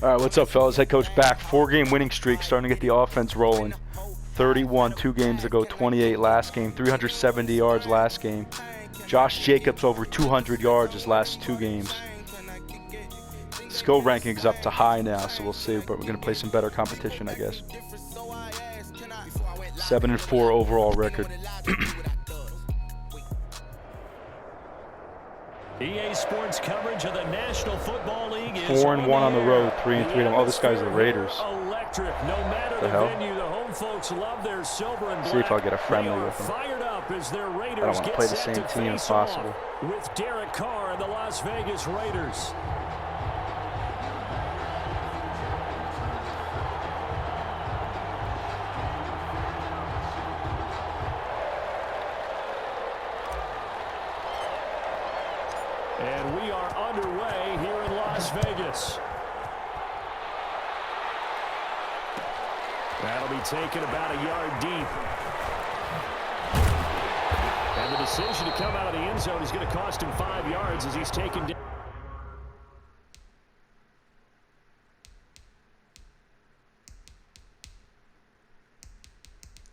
All right, what's up, fellas? Head coach back. 4-game winning streak, starting to get the offense rolling. 31 2 games ago, 28 last game, 370 yards last game. Josh Jacobs over 200 yards his last 2 games. Skill ranking's up to high now, so we'll see, but we're going to play some better competition, I guess. 7-4 overall record. EA Sports coverage of the National Football League is 4-1 on the road, 3-3. Oh, this guy's the Raiders. Electric. No matter the venue, the home folks love their silver and black. See if I'll get a friendly with him. Fired up as their Raiders I don't want to play the same team if possible. With Derek Carr and the Las Vegas Raiders. And we are underway here in Las Vegas. That'll be taken about a yard deep. And the decision to come out of the end zone is going to cost him 5 yards as he's taken down.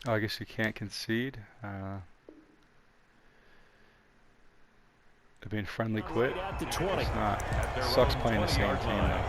Oh, I guess you can't concede. Being friendly quit. It's not. It sucks playing the same team though.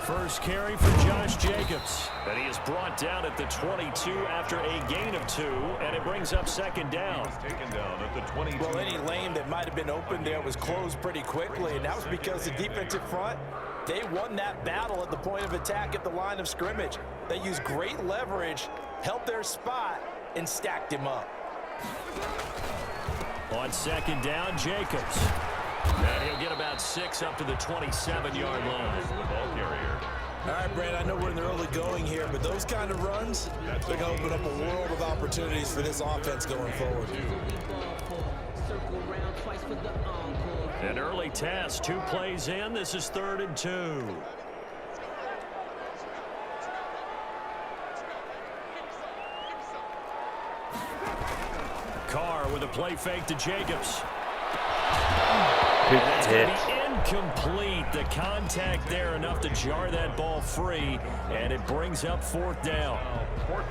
First carry for Josh Jacobs. And he is brought down at the 22 after a gain of 2, and it brings up second down. Taken down at the 22. Well, any lane that might have been open there was closed pretty quickly, and that was because the defensive front, they won that battle at the point of attack at the line of scrimmage. They used great leverage, held their spot, and stacked him up. On second down, Jacobs. And he'll get about 6 up to the 27-yard line. The ball carrier. All right, Brad, I know we're in the early going here, but those kind of runs, they're going to open up a world of opportunities for this offense going forward. An early test, 2 plays in. This is 3rd and 2. Carr with a play fake to Jacobs. That's going to be incomplete. The contact there enough to jar that ball free, and it brings up 4th down.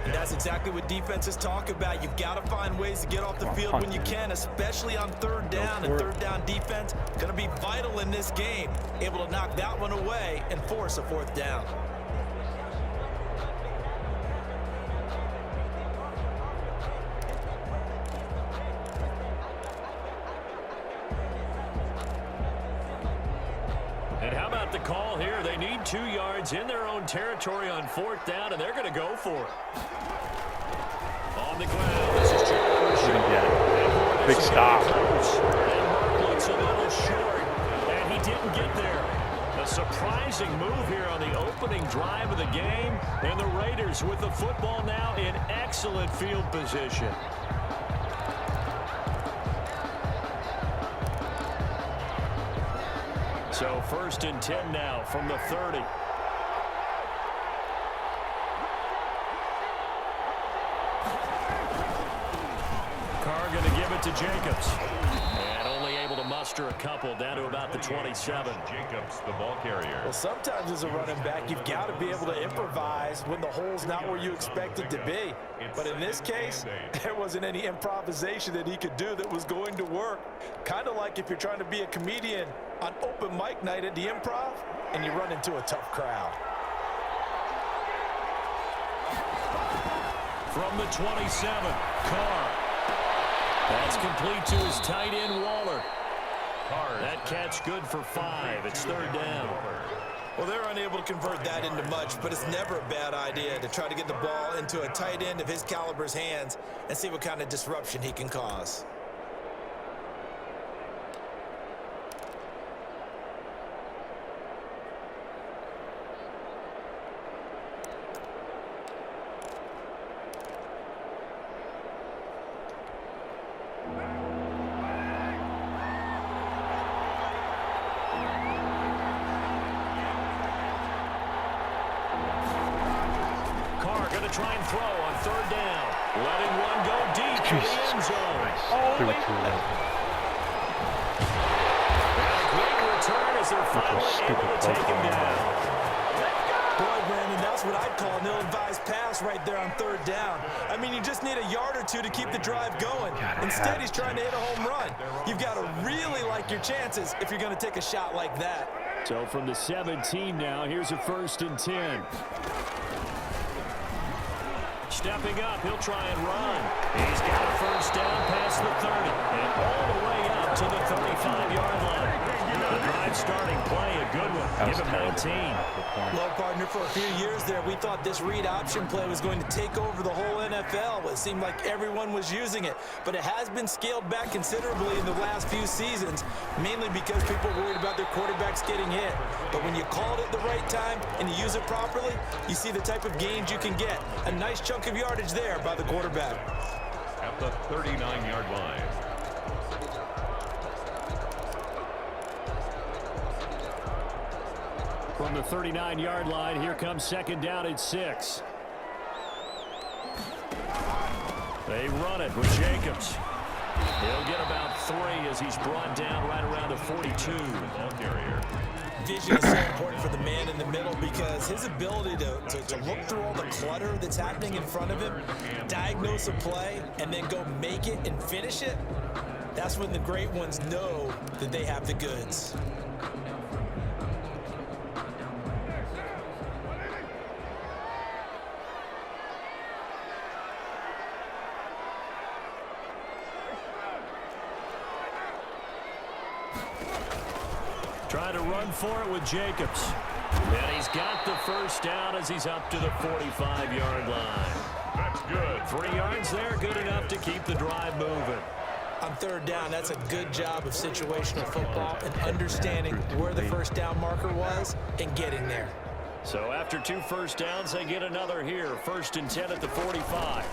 And that's exactly what defenses talk about. You've got to find ways to get off the field when you can, especially on 3rd down. And 3rd down defense going to be vital in this game, able to knock that one away and force a 4th down. And how about the call here? They need 2 yards in their own territory on 4th down, and they're going to go for it. On the ground, this is Josh. Big stop. And looks a little short, and he didn't get there. A surprising move here on the opening drive of the game, and the Raiders with the football now in excellent field position. So 1st and 10 now from the 30. Carr going to give it to Jacobs. And only able to muster a couple down to about the 27. Jacobs, the ball carrier. Well, sometimes as a running back, you've got to be able to improvise when the hole's not where you expect it to be. But in this case, there wasn't any improvisation that he could do that was going to work. Kind of like if you're trying to be a comedian on open mic night at the Improv and you run into a tough crowd. From the 27, Carr. That's complete to his tight end, Waller. That catch good for 5. It's 3rd down. Well, they're unable to convert that into much, but it's never a bad idea to try to get the ball into a tight end of his caliber's hands and see what kind of disruption he can cause. try and throw on third down. Letting one go deep to the end zone. Great return as they're finally able to take him down. Boy, Brandon, that's what I'd call an ill-advised pass right there on third down. I mean, you just need a yard or two to keep the drive going. Instead, he's trying to hit a home run. You've got to really like your chances if you're going to take a shot like that. So from the 17 now, here's a 1st and 10. Stepping up, he'll try and run. He's got a 1st down past the 30 and all the way up to the 35-yard line. The drive starting play, a good one. Give him 19. Well, partner, for a few years there, we thought this read option play was going to take over the whole NFL. It seemed like everyone was using it, but it has been scaled back considerably in the last few seasons, mainly because people are worried about their quarterbacks getting hit. But when you call it at the right time and you use it properly, you see the type of gains you can get. A nice chunk of yardage there by the quarterback. At the 39-yard line. From the 39-yard line, here comes 2nd down and 6. They run it with Jacobs. He'll get about 3 as he's brought down right around the 42. Ball carrier. Vision is so important for the man in the middle because his ability to look through all the clutter that's happening in front of him, diagnose a play, and then go make it and finish it, that's when the great ones know that they have the goods. Trying to run for it with Jacobs. And he's got the 1st down as he's up to the 45-yard line. That's good. 3 yards there, good enough to keep the drive moving. On 3rd down, that's a good job of situational football and understanding where the 1st down marker was and getting there. So after 2 1st downs, they get another here. 1st and 10 at the 45.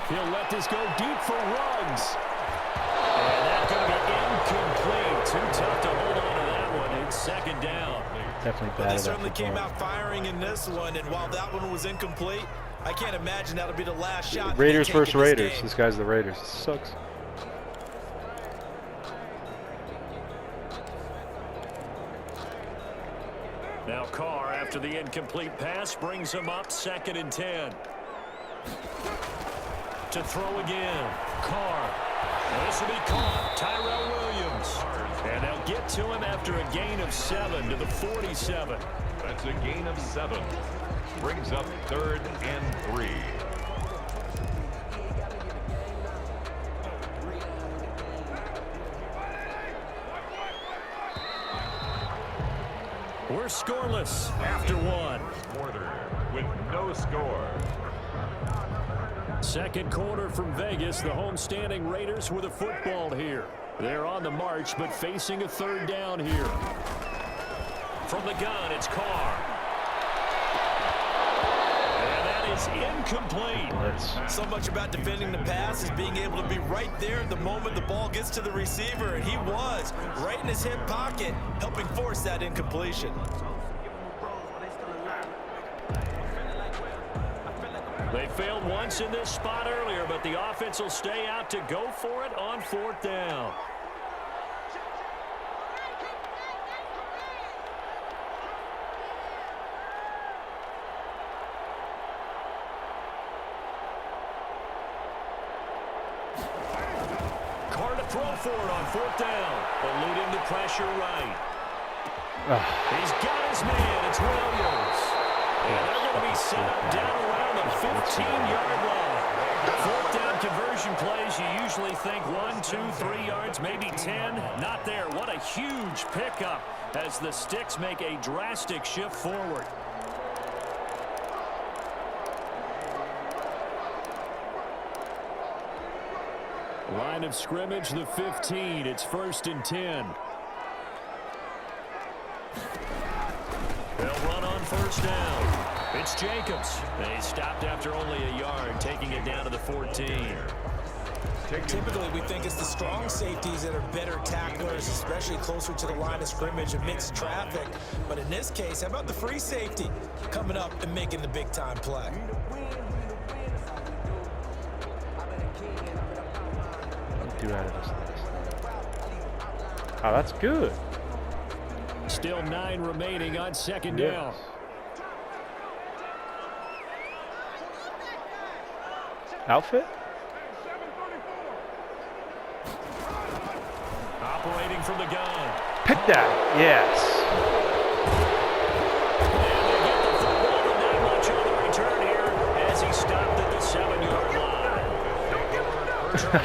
He'll let this go deep for Ruggs. And that's going to be incomplete. Too tough to hold on to that one. It's 2nd down. Definitely bad. But they certainly came out firing in this one, and while that one was incomplete, I can't imagine that'll be the last shot. Raiders versus Raiders. This guy's the Raiders. It sucks. Now Carr, after the incomplete pass, brings him up 2nd and 10. To throw again. Carr. This will be caught. Tyrell Williams. And they'll get to him after a gain of 7 to the 47. That's a gain of 7. Brings up 3rd and 3. We're scoreless after 1. Quarter with no score. 2nd quarter from Vegas. The homestanding Raiders with a football here. They're on the march, but facing a 3rd down here. From the gun, it's Carr. And that is incomplete. So much about defending the pass is being able to be right there the moment the ball gets to the receiver, and he was right in his hip pocket, helping force that incompletion. They failed once in this spot earlier, but the offense will stay out to go for it on 4th down. Carr to throw for it on 4th down, eluding the pressure right. He's got his man. It's Williams. And they're going to be set up down around the 15-yard line. 4th down conversion plays, you usually think 1, 2, 3 yards, maybe 10. Not there. What a huge pickup as the Sticks make a drastic shift forward. Line of scrimmage, the 15. It's 1st and 10. They'll run on 1st down. It's Jacobs. They stopped after only a yard, taking it down to the 14. Typically, we think it's the strong safeties that are better tacklers, especially closer to the line of scrimmage amidst traffic. But in this case, how about the free safety coming up and making the big-time play? Do out of this. Oh, that's good. Still 9 remaining on second down. Outfit? Operating from the gun. Pick that. Yes. And they get the football, but not much on the return here as he stopped at the 7-yard line.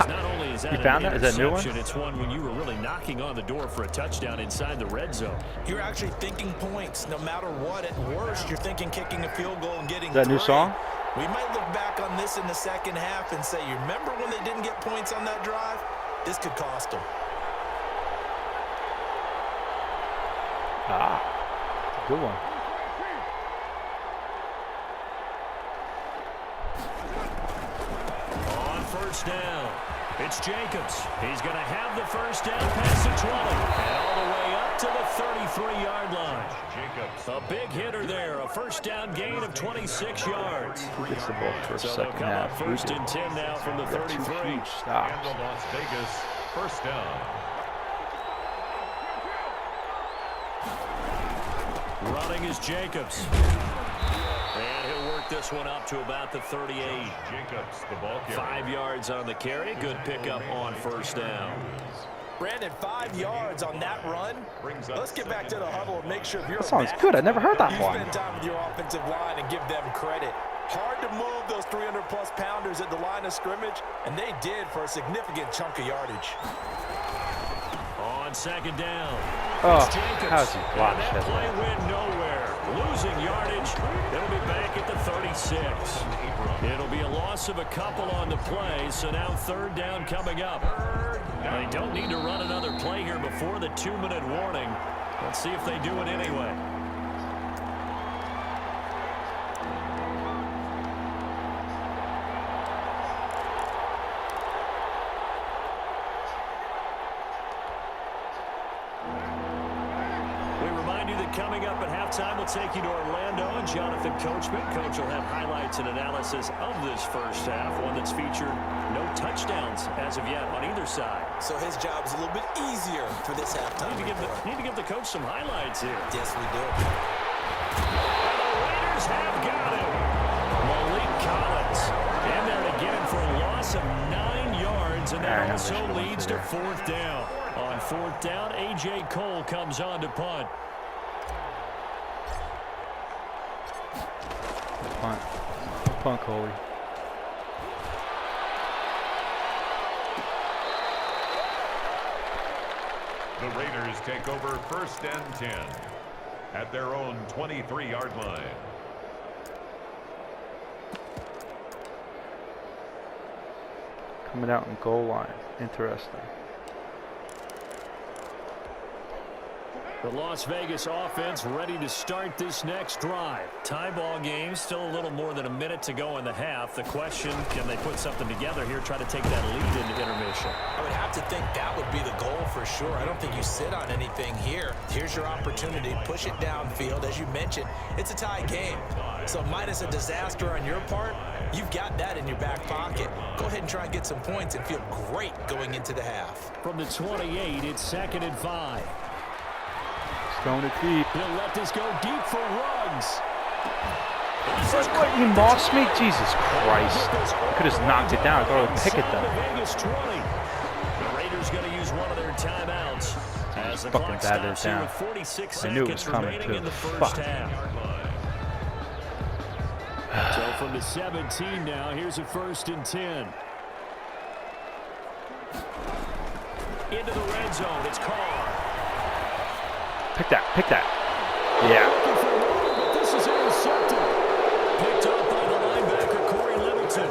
Not only is that You found that? Is that a new one? It's one when you were really knocking on the door for a touchdown inside the red zone. You're actually thinking points no matter what. At worst, you're thinking kicking a field goal and getting Is that a new song? We might look back on this in the second half and say, you remember when they didn't get points on that drive? This could cost them. Ah, good one. On first down, it's Jacobs. He's going to have the first down past the 20 and all the way up to the 33-yard line. Jacobs. A big hitter there, a first down gain of 26 yards. Who gets the ball first, So they'll second come up half? first and 10 now from the We got 33. two huge And stops. the Las Vegas first down. Running is Jacobs. And he'll work this one up to about the 38. Jacobs, the ball carrier. 5 yards on the carry. Good pickup on first down. Brandon, 5 yards on that run. Let's get back to the huddle and make sure if you're That song's back, good. I never heard that you one. spend time with your offensive line and give them credit. Hard to move those 300-plus pounders at the line of scrimmage, and they did for a significant chunk of yardage. On second down, Oh, it's Jacobs. how's he block And that that play one? went nowhere. Losing yardage. It'll be back at the 36. It'll be a loss of a couple on the play, so now third down coming up. They don't need to run another play here before the 2-minute warning. Let's see if they do it anyway. We remind you that coming up at halftime, we'll take you to Orlando and Jonathan Coachman. Coach will have highlights and analysis of this first half, one that's featured no touchdowns as of yet on either side. So his job is a little bit easier for this halftime. Need to give the coach some highlights here. Yes, we do. And the Raiders have got him. Malik Collins in there to get him for a loss of 9 yards, and that also leads to fourth down. On fourth down, A.J. Cole comes on to punt. Punt. Punt, Coley. The Raiders take over first and 10 at their own 23-yard line. Coming out in goal line. Interesting. The Las Vegas offense ready to start this next drive. Tie ball game, still a little more than a minute to go in the half. The question, can they put something together here, try to take that lead into intermission? I would have to think that would be the goal for sure. I don't think you sit on anything here. Here's your opportunity. Push it downfield. As you mentioned, it's a tie game. So minus a disaster on your part, you've got that in your back pocket. Go ahead and try and get some points and feel great going into the half. From the 28, it's 2nd and 5. Throwing it deep. He'll let this go deep for Ruggs. What, you lost me? Jesus Christ. I could have just knocked it down. I thought I would pick it though. Vegas 20. The Raiders going to use one of their timeouts. As the Fucking clock batted stops it here down. with 46 I knew it was seconds coming remaining too. in the first Fuck. half. So from the 17 now, here's a 1st and 10. Into the red zone, it's Carr. Pick that. Pick that. Yeah. But this is intercepted. Picked up by the linebacker, Corey Littleton.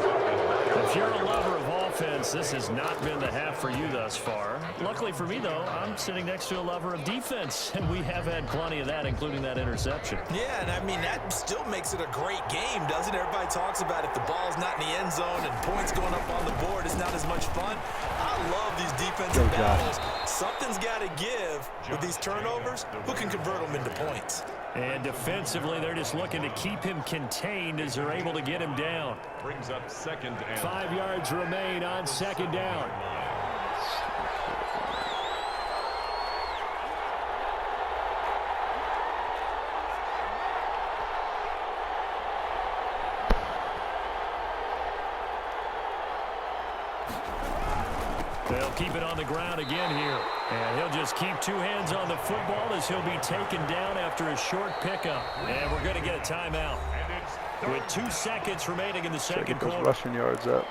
If you're a lover of offense, offense, this has not been the half for you thus far. Luckily for me, though, I'm sitting next to a lover of defense, and we have had plenty of that, including that interception. Yeah, and I mean, that still makes it a great game, doesn't it? Everybody talks about if the ball's not in the end zone and points going up on the board, it's not as much fun. I love these defensive battles. Something's got to give with these turnovers. Who can convert them into points? And defensively, they're just looking to keep him contained as they're able to get him down. Brings up second and 5 yards remain on second down. They'll keep it on the ground again here. And he'll just keep two hands on the football as he'll be taken down after a short pickup. And we're going to get a timeout with 2 seconds remaining in the second quarter. Rushing yards up.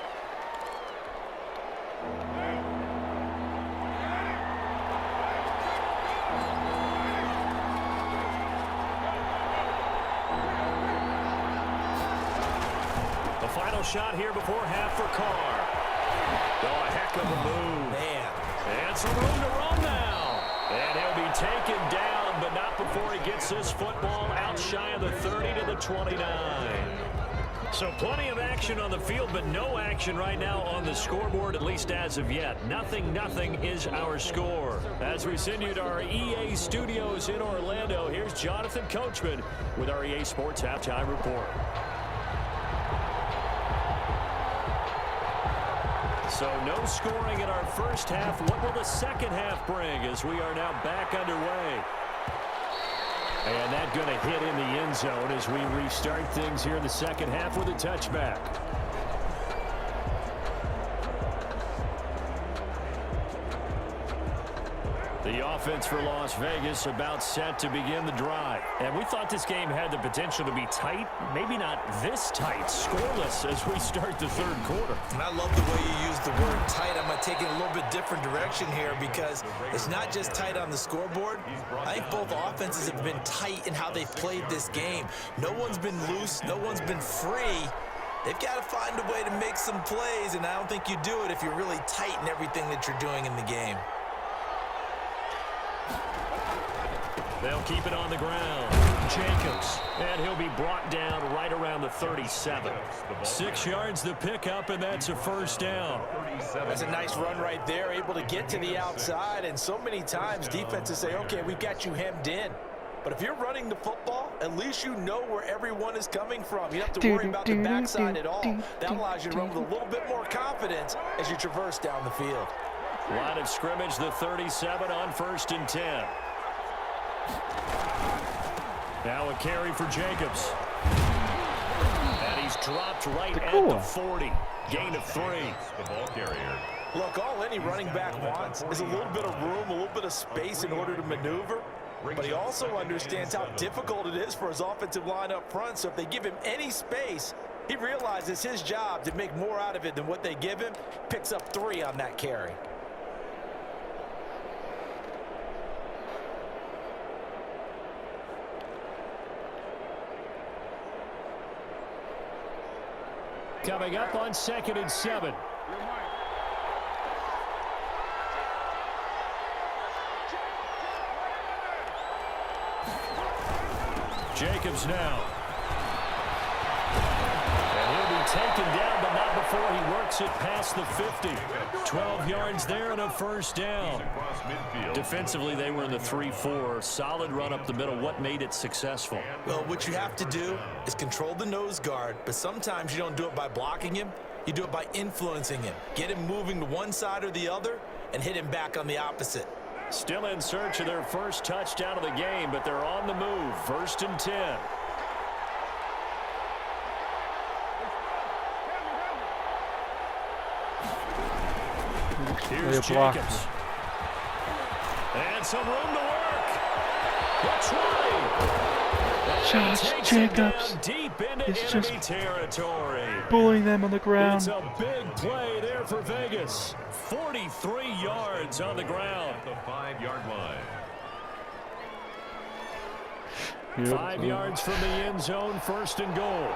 The final shot here before half for Carr. Oh, a heck of a move. Man. And some room to run now. And he'll be taken down, but not before he gets this football out shy of the 30 to the 29. So plenty of action on the field, but no action right now on the scoreboard, at least as of yet. 0-0 is our score. As we send you to our EA studios in Orlando, here's Jonathan Coachman with our EA Sports Halftime Report. So no scoring in our first half. What will the second half bring as we are now back underway? And that going to hit in the end zone as we restart things here in the second half with a touchback. The offense for Las Vegas about set to begin the drive. And we thought this game had the potential to be tight. Maybe not this tight, scoreless as we start the third quarter. And I love the way you use the word tight. I'm going to take it a little bit different direction here because it's not just tight on the scoreboard. I think both offenses have been tight in how they've played this game. No one's been loose. No one's been free. They've got to find a way to make some plays, and I don't think you do it if you're really tight in everything that you're doing in the game. They'll keep it on the ground. Jacobs, and he'll be brought down right around the 37. 6 yards the pickup, and that's a first down. That's a nice run right there, able to get to the outside, and so many times defenses say, okay, we've got you hemmed in. But if you're running the football, at least you know where everyone is coming from. You don't have to worry about the backside at all. That allows you to run with a little bit more confidence as you traverse down the field. Line of scrimmage, the 37 on 1st and 10. Now a carry for Jacobs. And he's dropped right at the 40. Gain of 3. the ball carrier. Look, all any running back wants is a little bit of room, a little bit of space in order to maneuver. But he also understands how difficult it is for his offensive line up front. So if they give him any space, he realizes his job to make more out of it than what they give him. Picks up 3 on that carry. Coming up on 2nd and 7. Jacobs now. And he'll be taken down, but not before he works it past the 50. 12 yards there and a first down. Defensively, they were in the 3-4. Solid run up the middle. What made it successful? Well, what you have to do is control the nose guard, but sometimes you don't do it by blocking him. You do it by influencing him. Get him moving to one side or the other and hit him back on the opposite. Still in search of their first touchdown of the game, but they're on the move. 1st and 10. Here's Jacobs. And some room to work. That's right. Josh Jacobs Deep into is just enemy territory. bullying them on the It's ground. a big play there for Vegas. 43 yards on the ground. The 5-yard line. 5 yards from the end zone, 1st and goal.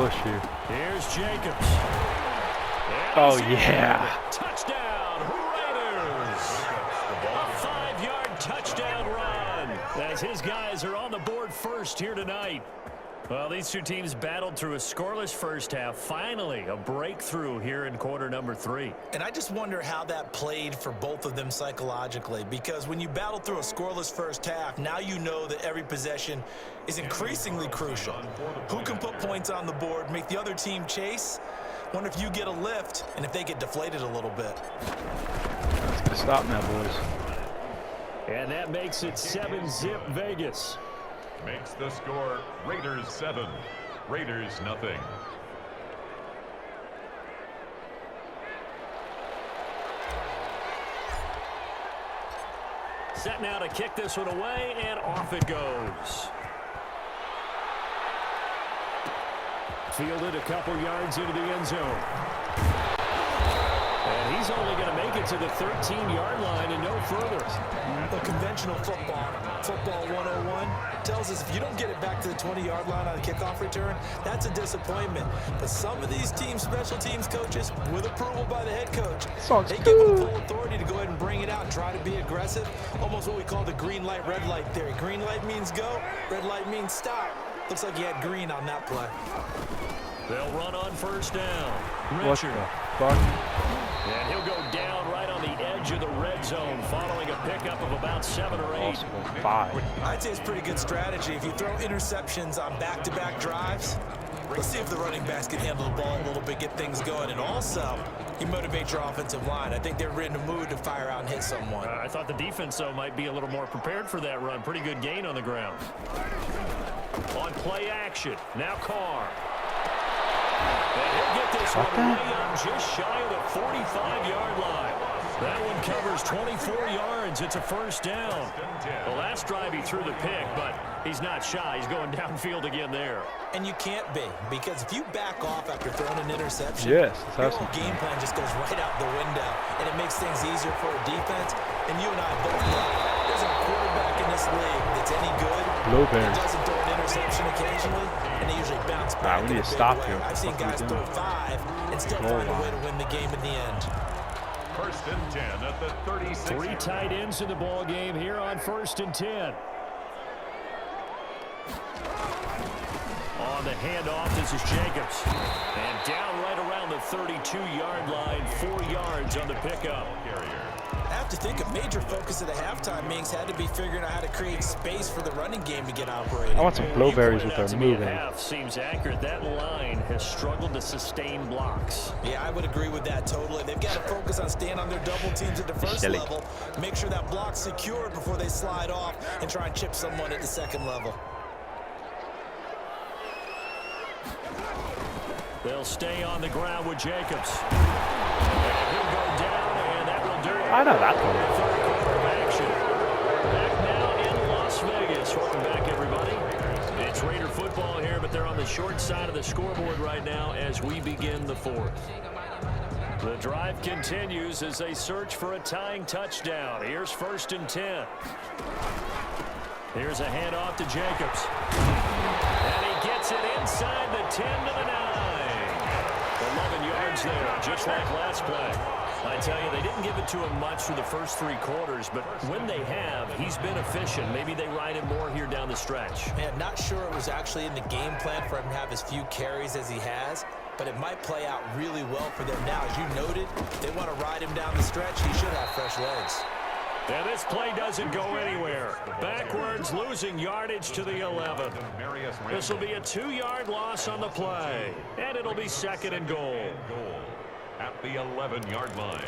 push here. Here's Jacobs. And Oh, he's in. yeah. Touchdown, Raiders. A 5-yard touchdown run as his guys are on the board first here tonight. Well, these two teams battled through a scoreless first half. Finally, a breakthrough here in quarter number 3. And I just wonder how that played for both of them psychologically, because when you battle through a scoreless first half, now you know that every possession is increasingly crucial. Who can put points on the board, make the other team chase? Wonder if you get a lift and if they get deflated a little bit. That's gonna stop now, boys. And that makes it 7-zip Vegas. Makes the score Raiders 7, Raiders nothing. Set now to kick this one away, and off it goes. Fielded a couple yards into the end zone. And he's only going to make it to the 13-yard line and no further. The conventional football 101, tells us if you don't get it back to the 20-yard line on a kickoff return, that's a disappointment. But some of these teams, special teams coaches, with approval by the head coach, they give them full authority to go ahead and bring it out and try to be aggressive. Almost what we call the green light, red light theory. Green light means go, red light means stop. Looks like he had green on that play. They'll run on first down. What Richard. the fuck? And he'll go down right on the edge of the red zone following a pickup of about 7 or 8. Possible 5. I'd say it's pretty good strategy. If you throw interceptions on back-to-back drives, let's see if the running backs can handle the ball a little bit, get things going. And also, you motivate your offensive line. I think they're in the mood to fire out and hit someone. I thought the defense, though, might be a little more prepared for that run. Pretty good gain on the ground. On play action, now Carr. And he'll get this one way up just shy of the 45-yard line. That one covers 24 yards. It's a first down. The last drive he threw the pick, but he's not shy. He's going downfield again there. And you can't be, because if you back off after throwing an interception, yes, your whole game plan just goes right out the window, and it makes things easier for a defense. And you and I both know there's a quarterback in this league that's any good. He doesn't throw an interception occasionally, and they usually bounce back. We need to stop here. I've seen guys throw 5 and still find a way to win the game in the end. First and 10 at the 36. 3 tight ends in the ball game here on first and 10. On the handoff, this is Jacobs. And down right around the 32-yard line, 4 yards on the pickup. I have to think a major focus of the halftime meetings had to be figuring out how to create space for the running game to get operating. I want some blowberries with their moving. Half seems accurate. That line has struggled to sustain blocks. Yeah, I would agree with that totally. They've got to focus on staying on their double teams at the first level, make sure that block's secured before they slide off and try and chip someone at the second level. They'll stay on the ground with Jacobs. And he'll go down, and that will do it. I know that one. Third quarter of action. Back now in Las Vegas. Welcome back, everybody. It's Raider football here, but they're on the short side of the scoreboard right now as we begin the 4th. The drive continues as they search for a tying touchdown. Here's first and 10. Here's a handoff to Jacobs. And he gets it inside the 10 to the 9. 11 yards there, just like last play. I tell you, they didn't give it to him much through the first 3 quarters, but when they have, he's been efficient. Maybe they ride him more here down the stretch. Man, not sure it was actually in the game plan for him to have as few carries as he has, but it might play out really well for them now. As you noted, they want to ride him down the stretch. He should have fresh legs. And this play doesn't go anywhere. Backwards, losing yardage to the 11. This will be a 2-yard loss on the play. And it'll be second and goal. At the 11-yard line.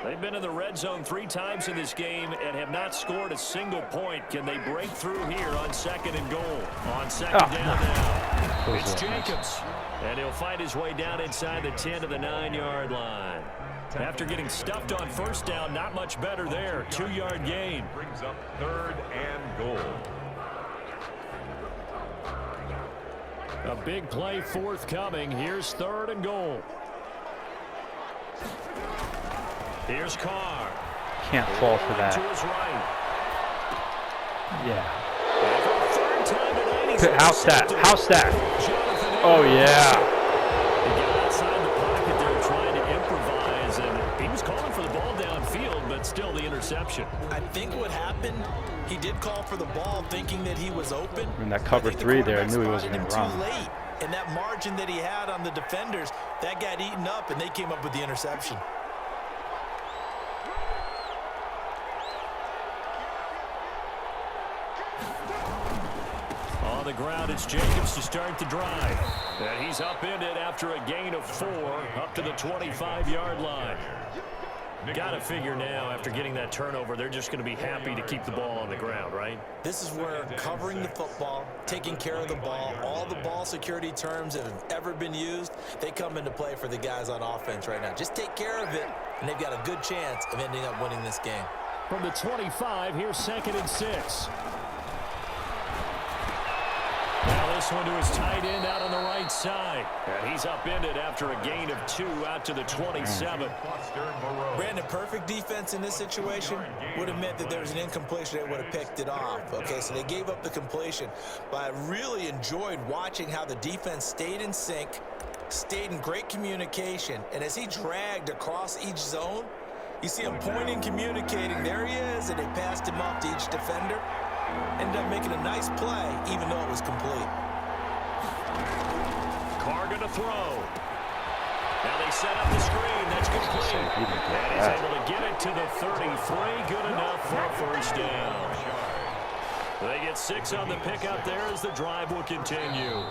They've been in the red zone 3 times in this game and have not scored a single point. Can they break through here on second and goal? On second down now. It's Jacobs. And he'll find his way down inside the 10 to the 9-yard line. After getting stuffed on first down, not much better there. 2-yard gain. Brings up 3rd and goal. A big play forthcoming. Here's 3rd and goal. Here's Carr. Can't fall for that. To his right. Yeah. Third time tonight, House that. Oh, yeah. He got outside the pocket there trying to improvise, and he was calling for the ball downfield, but still the interception. I think what happened, he did call for the ball thinking that he was open. In that cover 3 there, I knew he wasn't going to run. Too late. And that margin that he had on the defenders, that got eaten up, and they came up with the interception. On the ground, it's Jacobs to start the drive. And he's upended after a gain of 4 up to the 25-yard line. Got to figure now, after getting that turnover, they're just going to be happy to keep the ball on the ground, right? This is where covering the football, taking care of the ball, all the ball security terms that have ever been used, they come into play for the guys on offense right now. Just take care of it, and they've got a good chance of ending up winning this game. From the 25, here's 2nd and 6. Now this one to his tight end out on the right side. And he's upended after a gain of 2 out to the 27. Brandon, perfect defense in this situation would have meant that there was an incompletion. They would have picked it off. Okay, so they gave up the completion. But I really enjoyed watching how the defense stayed in sync, stayed in great communication. And as he dragged across each zone, you see him pointing, communicating. There he is, and they passed him off to each defender. Ended up making a nice play, even though it was complete. Carr going to throw. Now they set up the screen. That's complete. And he's able to get it to the 33. Good enough for a first down. They get 6 on the pick out there as the drive will continue.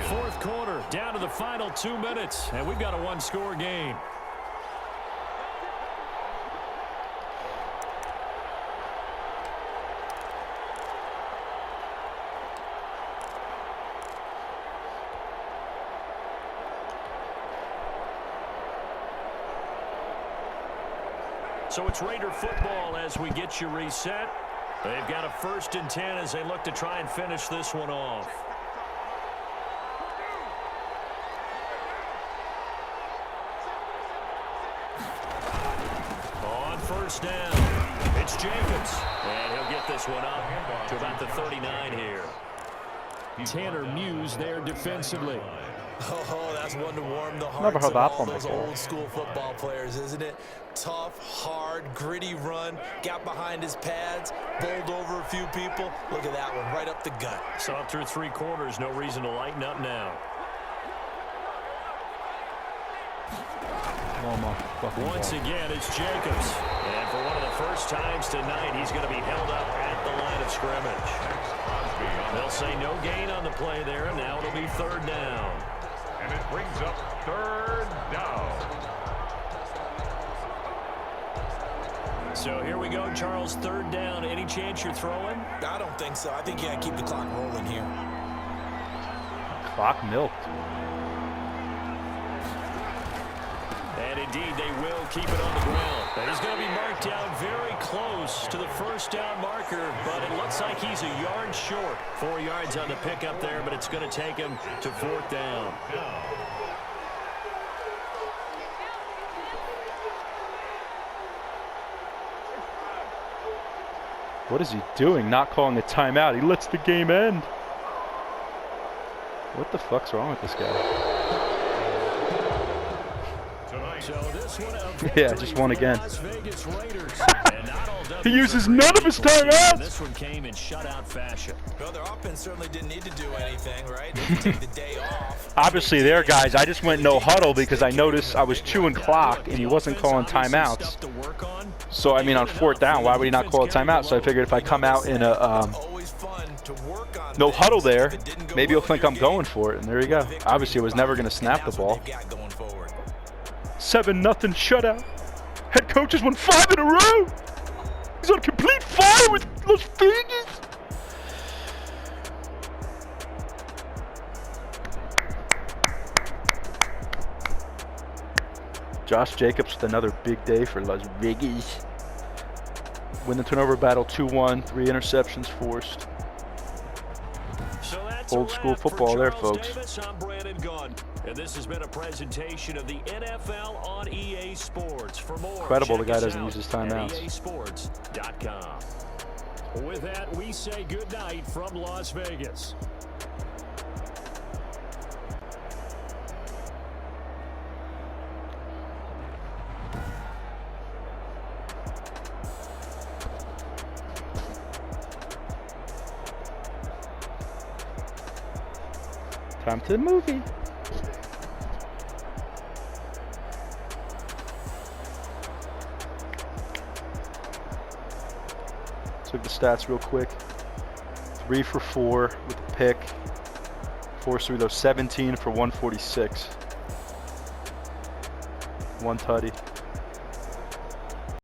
4th quarter, down to the final 2 minutes, and we've got a 1-score game. So it's Raider football as we get you reset. They've got a 1st and 10 as they look to try and finish this one off. On 1st down, it's Jacobs. And he'll get this one up to about the 39 here. Tanner Muse there defensively. Oh, that's one to warm the Never hearts heard of that all one those before. old school football players, isn't it? Tough, hard, gritty run, got behind his pads, bowled over a few people. Look at that one, right up the gut. So up through 3 quarters, no reason to lighten up now. Once again, it's Jacobs. And for one of the first times tonight, he's going to be held up at the line of scrimmage. They'll say no gain on the play there, and now it'll be 3rd down. And it brings up 3rd down. So here we go, Charles, 3rd down. Any chance you're throwing? I don't think so. I think you got to keep the clock rolling here. Clock milked. And indeed, they will keep it on the ground. He's going to be marked down very close to the 1st down marker, but it looks like he's a yard short. 4 yards on the pickup there, but it's going to take him to 4th down. What is he doing? Not calling a timeout. He lets the game end. What the fuck's wrong with this guy? So this one Yeah, just won again. Las Vegas Raiders. And not all He uses none of his timeouts. This one came in shutout fashion. Well, their offense certainly didn't need to do anything, right? They could take the day off. Obviously there, guys, I just went no huddle because I noticed I was chewing clock and he wasn't calling timeouts. So, I mean, on 4th down, why would he not call a timeout? So I figured if I come out in a no huddle there, maybe he'll think I'm going for it. And there you go. Obviously, I was never going to snap the ball. 7-0 shutout. Head coach has won 5 in a row. He's on complete fire with Las Vegas. Josh Jacobs with another big day for Las Vegas. Win the turnover battle 2-1, 3 interceptions forced. So that Old school football there, folks. Davis, I'm Brandon Gunn, and this has been a presentation of the NFL on EA Sports. For more, Incredible the check guy us doesn't out use his at timeouts. EASports.com. With that, we say good night from Las Vegas. Time to the movie. Let's look at the stats real quick. 3 for 4 with the pick. Forced through those 17 for 146. 1 tutty.